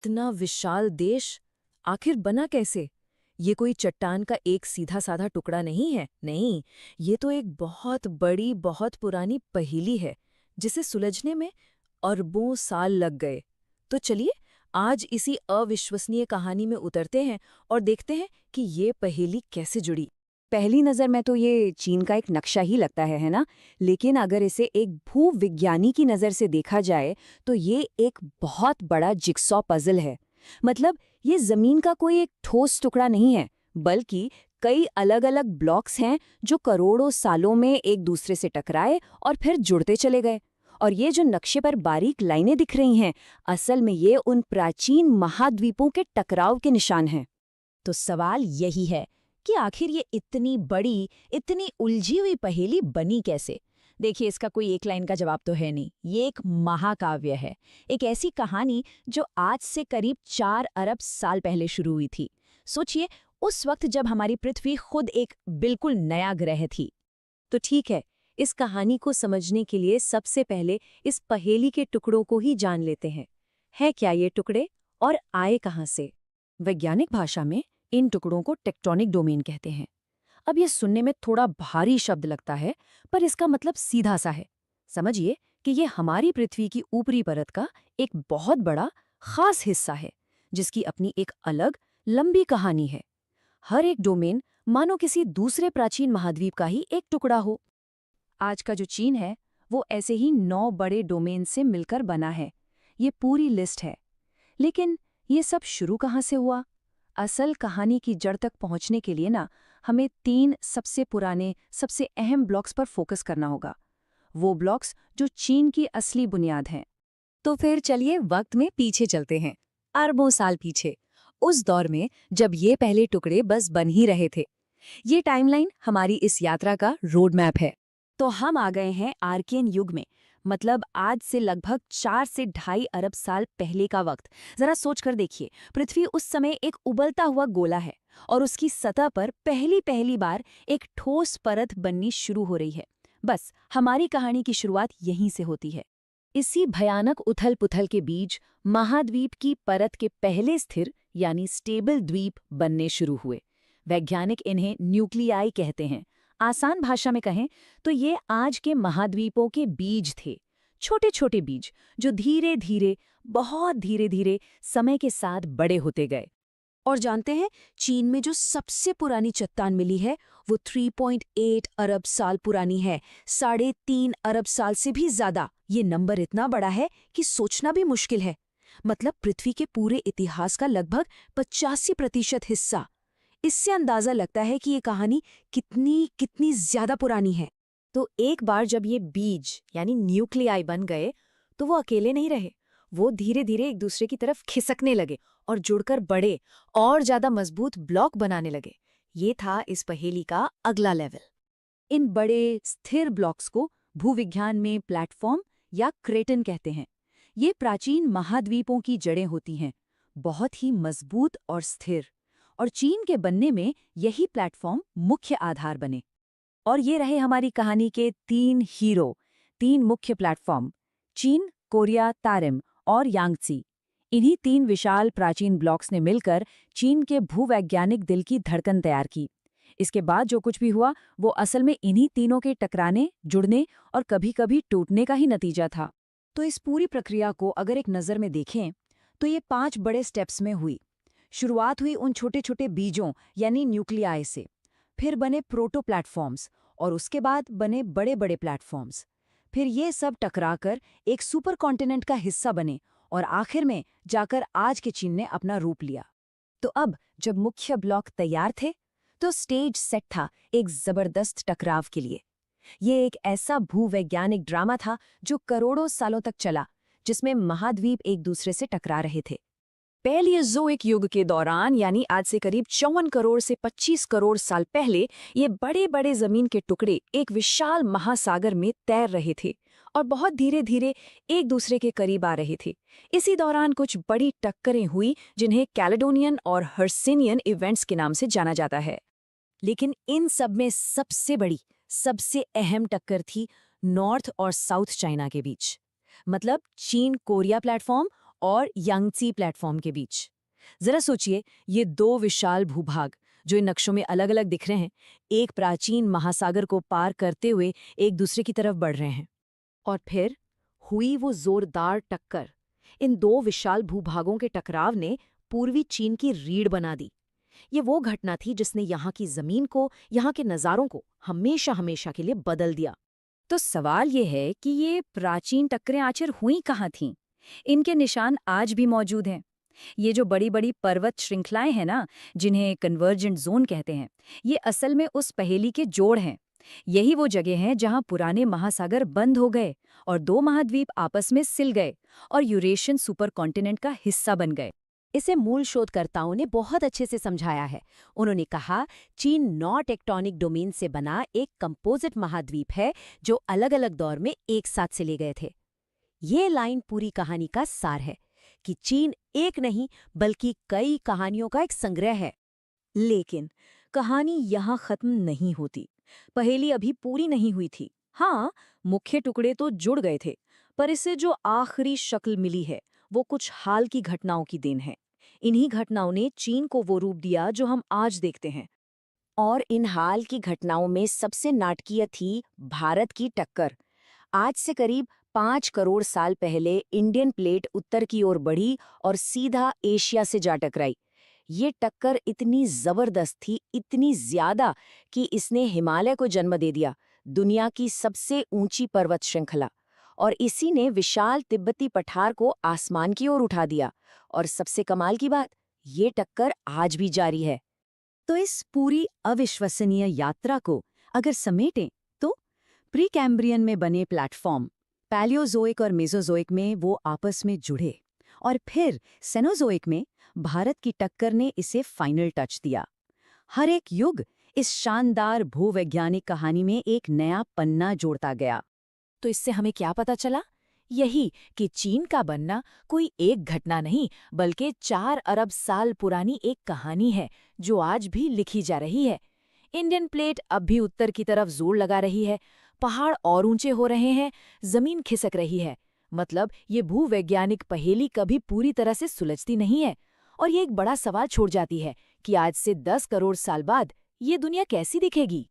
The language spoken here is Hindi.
इतना विशाल देश आखिर बना कैसे? ये कोई चट्टान का एक सीधा साधा टुकड़ा नहीं है, नहीं, ये तो एक बहुत बड़ी, बहुत पुरानी पहेली है, जिसे सुलझने में अरबों साल लग गए। तो चलिए, आज इसी अविश्वसनीय कहानी में उतरते हैं और देखते हैं कि ये पहेली कैसे जुड़ी। पहली नज़र में तो ये चीन का एक नक्शा ही लगता है ना? लेकिन अगर इसे एक भूविज्ञानी की नज़र से देखा जाए, तो ये एक बहुत बड़ा जिक्सॉ पज़ल है। मतलब ये ज़मीन का कोई एक ठोस टुकड़ा नहीं है, बल्कि कई अलग-अलग ब्लॉक्स हैं जो करोड़ों सालों में एक दूसरे से टकराए और फिर जुड़ते चले गए। और ये जो नक्शे पर बारीक लाइनें दिख रही हैं, असल में ये उन प्राचीन महाद्वीपों के टकराव के निशान हैं। तो सवाल यही है कि आखिर ये इतनी बड़ी, इतनी उलझी हुई पहेली बनी कैसे? देखिए, इसका कोई एक लाइन का जवाब तो है नहीं। ये एक महाकाव्य है, एक ऐसी कहानी जो आज से करीब 4 अरब साल पहले शुरू हुई थी। सोचिए, उस वक्त जब हमारी पृथ्वी खुद एक बिल्कुल नया ग्रह थी। तो ठीक है, इस कहानी को समझने के लिए सबसे पहले इस पहेली के टुकड़ों को ही जान लेते हैं। है क्या ये टुकड़े और आए कहाँ से? वैज्ञानिक भाषा में इन टुकड़ों को टेक्टोनिक डोमेन कहते हैं। अब ये सुनने में थोड़ा भारी शब्द लगता है, पर इसका मतलब सीधा सा है। समझिए कि ये हमारी पृथ्वी की ऊपरी परत का एक बहुत बड़ा, खास हिस्सा है, जिसकी अपनी एक अलग, लंबी कहानी है। हर एक डोमेन मानो किसी दूसरे प्राचीन महाद्वीप का ही एक टुकड़ा हो। आज का जो चीन है, वो ऐसे ही 9 बड़े डोमेन से मिलकर बना है। ये पूरी लिस्ट है। लेकिन ये सब शुरू कहाँ से हुआ? असल कहानी की जड़ तक पहुंचने के लिए ना, हमें 3 सबसे पुराने, सबसे अहम ब्लॉक्स पर फोकस करना होगा। वो ब्लॉक्स जो चीन की असली बुनियाद हैं। तो फिर चलिए वक्त में पीछे चलते हैं, अरबों साल पीछे, उस दौर में जब ये पहले टुकड़े बस बन ही रहे थे। ये टाइमलाइन हमारी इस यात्रा का रोड मैप है। तो हम आ गए हैं आर्कियन युग में, मतलब आज से लगभग 4 से 2.5 अरब साल पहले का वक्त। जरा सोच कर देखिए, पृथ्वी उस समय एक उबलता हुआ गोला है और उसकी सतह पर पहली बार एक ठोस परत बननी शुरू हो रही है। बस हमारी कहानी की शुरुआत यहीं से होती है। इसी भयानक उथल-पुथल के बीच महाद्वीप की परत के पहले स्थिर यानी स्टेबल द्वीप बनने शुरू हुए। वैज्ञानिक इन्हें न्यूक्लियाई कहते हैं। आसान भाषा में कहें तो ये आज के महाद्वीपों के बीज थे, छोटे छोटे बीज जो धीरे धीरे, बहुत धीरे धीरे समय के साथ बड़े होते गए। और जानते हैं, चीन में जो सबसे पुरानी चट्टान मिली है वो 3.8 अरब साल पुरानी है, 3.5 अरब साल से भी ज्यादा। ये नंबर इतना बड़ा है कि सोचना भी मुश्किल है। मतलब पृथ्वी के पूरे इतिहास का लगभग 85% हिस्सा। इससे अंदाजा लगता है कि ये कहानी कितनी कितनी ज्यादा पुरानी है। तो एक बार जब ये बीज यानी न्यूक्लियाई बन गए, तो वो अकेले नहीं रहे। वो धीरे धीरे एक दूसरे की तरफ खिसकने लगे और जुड़कर बड़े और ज्यादा मजबूत ब्लॉक बनाने लगे। ये था इस पहेली का अगला लेवल। इन बड़े स्थिर ब्लॉक्स को भूविज्ञान में प्लेटफॉर्म या क्रेटन कहते हैं। ये प्राचीन महाद्वीपों की जड़ें होती हैं, बहुत ही मजबूत और स्थिर। और चीन के बनने में यही प्लेटफॉर्म मुख्य आधार बने। और ये रहे हमारी कहानी के 3 हीरो, 3 मुख्य प्लेटफॉर्म, चीन, कोरिया, तारिम और यांगत्सी। इन्हीं 3 विशाल प्राचीन ब्लॉक्स ने मिलकर चीन के भूवैज्ञानिक दिल की धड़कन तैयार की। इसके बाद जो कुछ भी हुआ, वो असल में इन्हीं तीनों के टकराने, जुड़ने और कभी-कभी टूटने का ही नतीजा था। तो इस पूरी प्रक्रिया को अगर एक नज़र में देखें, तो ये 5 बड़े स्टेप्स में हुई। शुरुआत हुई उन छोटे छोटे बीजों यानी न्यूक्लियाई से, फिर बने प्रोटो प्लेटफॉर्म्स और उसके बाद बने बड़े बड़े प्लेटफॉर्म्स। फिर ये सब टकराकर एक सुपर कॉन्टिनेंट का हिस्सा बने और आखिर में जाकर आज के चीन ने अपना रूप लिया। तो अब जब मुख्य ब्लॉक तैयार थे, तो स्टेज सेट था एक जबरदस्त टकराव के लिए। ये एक ऐसा भूवैज्ञानिक ड्रामा था जो करोड़ों सालों तक चला, जिसमें महाद्वीप एक दूसरे से टकरा रहे थे। पैलियोज़ोइक युग के दौरान यानी आज से करीब 54 करोड़ से 25 करोड़ साल पहले ये बड़े बड़े जमीन के टुकड़े एक विशाल महासागर में तैर रहे थे और बहुत धीरे धीरे एक दूसरे के करीब आ रहे थे। इसी दौरान कुछ बड़ी टक्करें हुई जिन्हें कैलेडोनियन और हर्सिनियन इवेंट्स के नाम से जाना जाता है। लेकिन इन सब में सबसे बड़ी, सबसे अहम टक्कर थी नॉर्थ और साउथ चाइना के बीच। मतलब चीन कोरिया प्लेटफॉर्म और यांगत्सी प्लेटफॉर्म के बीच। जरा सोचिए, ये दो विशाल भूभाग जो इन नक्शों में अलग अलग दिख रहे हैं, एक प्राचीन महासागर को पार करते हुए एक दूसरे की तरफ बढ़ रहे हैं। और फिर हुई वो जोरदार टक्कर। इन दो विशाल भूभागों के टकराव ने पूर्वी चीन की रीढ़ बना दी। ये वो घटना थी जिसने यहाँ की जमीन को, यहाँ के नज़ारों को हमेशा हमेशा के लिए बदल दिया। तो सवाल ये है कि ये प्राचीन टक्करें आखिर हुई कहाँ थीं? इनके निशान आज भी मौजूद हैं। ये जो बड़ी बड़ी पर्वत श्रृंखलाएं हैं ना, जिन्हें कन्वर्जेंट जोन कहते हैं, ये असल में उस पहेली के जोड़ हैं। यही वो जगह हैं जहां पुराने महासागर बंद हो गए और दो महाद्वीप आपस में सिल गए और यूरेशियन सुपर कॉन्टिनेंट का हिस्सा बन गए। इसे मूल शोधकर्ताओं ने बहुत अच्छे से समझाया है। उन्होंने कहा, चीन 9 टेक्टोनिक डोमेन से बना एक कंपोजिट महाद्वीप है जो अलग अलग दौर में एक साथ सिले गए थे। ये लाइन पूरी कहानी का सार है कि चीन एक नहीं बल्कि कई कहानियों का एक संग्रह है। लेकिन कहानी यहाँ खत्म नहीं होती। पहेली अभी पूरी नहीं हुई थी। हाँ, मुख्य टुकड़े तो जुड़ गए थे, पर इसे जो आखिरी शक्ल मिली है वो कुछ हाल की घटनाओं की देन है। इन्हीं घटनाओं ने चीन को वो रूप दिया जो हम आज देखते हैं। और इन हाल की घटनाओं में सबसे नाटकीय थी भारत की टक्कर। आज से करीब 5 करोड़ साल पहले इंडियन प्लेट उत्तर की ओर बढ़ी और सीधा एशिया से जा टकराई। ये टक्कर इतनी जबरदस्त थी, इतनी ज्यादा कि इसने हिमालय को जन्म दे दिया, दुनिया की सबसे ऊंची पर्वत श्रृंखला। और इसी ने विशाल तिब्बती पठार को आसमान की ओर उठा दिया। और सबसे कमाल की बात, ये टक्कर आज भी जारी है। तो इस पूरी अविश्वसनीय यात्रा को अगर समेटें तो प्री कैम्ब्रियन में बने प्लेटफॉर्म, पैलियोजोइक और मेसोजोइक में वो आपस में जुड़े, और फिर सेनोजोइक में भारत की टक्कर ने इसे फाइनल टच दिया। हर एक युग इस शानदार भूवैज्ञानिक कहानी में एक नया पन्ना जोड़ता गया। तो इससे हमें क्या पता चला? यही कि चीन का बनना कोई एक घटना नहीं बल्कि 4 अरब साल पुरानी एक कहानी है जो आज भी लिखी जा रही है। इंडियन प्लेट अब भी उत्तर की तरफ जोर लगा रही है, पहाड़ और ऊंचे हो रहे हैं, जमीन खिसक रही है। मतलब ये भूवैज्ञानिक पहेली कभी पूरी तरह से सुलझती नहीं है। और ये एक बड़ा सवाल छोड़ जाती है कि आज से 10 करोड़ साल बाद ये दुनिया कैसी दिखेगी।